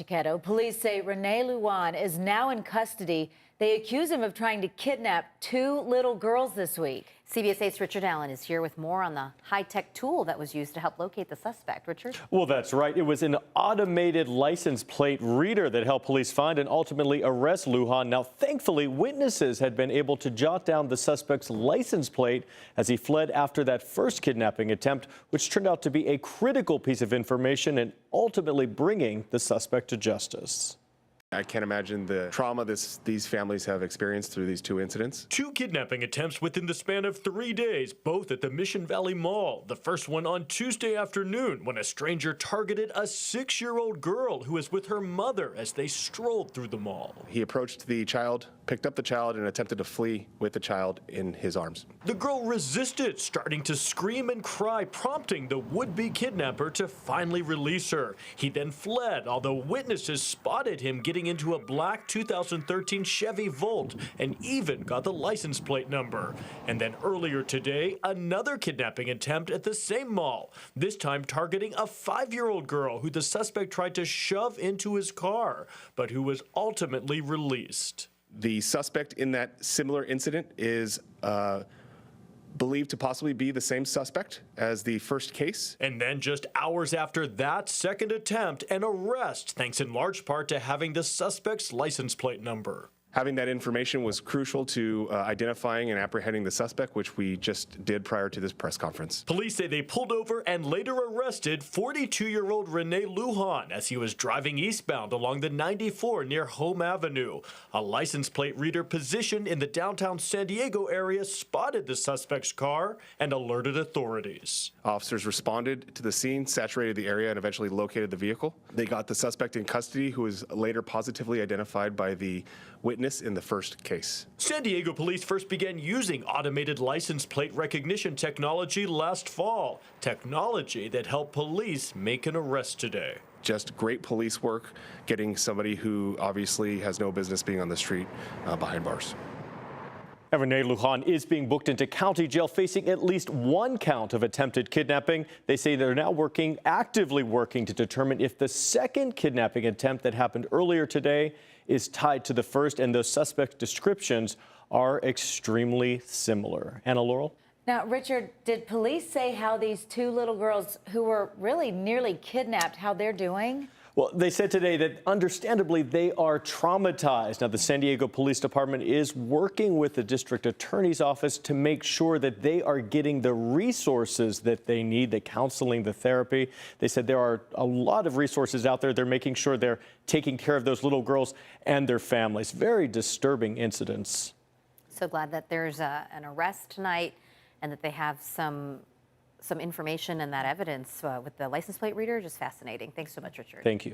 Chiquetto. Police say Rene Lujan is now in custody. They accuse him of trying to kidnap two little girls this week. CBS 8's Richard Allen is here with more on the high-tech tool that was used to help locate the suspect. Richard? Well, that's right. It was an automated license plate reader that helped police find and ultimately arrest Lujan. Now, thankfully, witnesses had been able to jot down the suspect's license plate as he fled after that first kidnapping attempt, which turned out to be a critical piece of information and ultimately bringing the suspect to justice. I can't imagine the trauma these families have experienced through these two incidents. Two kidnapping attempts within the span of 3 days, both at the Mission Valley Mall. The first one on Tuesday afternoon when a stranger targeted a 6-year-old girl who was with her mother as they strolled through the mall. He approached the child, picked up the child, and attempted to flee with the child in his arms. The girl resisted, starting to scream and cry, prompting the would-be kidnapper to finally release her. He then fled, although witnesses spotted him getting into a black 2013 Chevy Volt and even got the license plate number. And then earlier today, another kidnapping attempt at the same mall, this time targeting a 5-year-old girl who the suspect tried to shove into his car, but who was ultimately released. The suspect in that similar incident is believed to possibly be the same suspect as the first case. And then just hours after that second attempt, an arrest, thanks in large part to having the suspect's license plate number. Having that information was crucial to identifying and apprehending the suspect, which we just did prior to this press conference. Police say they pulled over and later arrested 42-year-old Rene Lujan as he was driving eastbound along the 94 near Home Avenue. A license plate reader positioned in the downtown San Diego area spotted the suspect's car and alerted authorities. Officers responded to the scene, saturated the area, and eventually located the vehicle. They got the suspect in custody, who was later positively identified by the witness in the first case. San Diego police first began using automated license plate recognition technology last fall, technology that helped police make an arrest today. Just great police work, getting somebody who obviously has no business being on the street behind bars. Rene Lujan is being booked into county jail, facing at least one count of attempted kidnapping. They say they're now actively working to determine if the second kidnapping attempt that happened earlier today is tied to the first, and those suspect descriptions are extremely similar. Anna Laurel? Now, Richard, did police say how these two little girls who were really nearly kidnapped, how they're doing? Well, they said today that understandably they are traumatized. Now, the San Diego Police Department is working with the district attorney's office to make sure that they are getting the resources that they need, the counseling, the therapy. They said there are a lot of resources out there. They're making sure they're taking care of those little girls and their families. Very disturbing incidents. So glad that there's an arrest tonight and that they have some information and that evidence with the license plate reader. Just fascinating. Thanks so much, Richard. Thank you.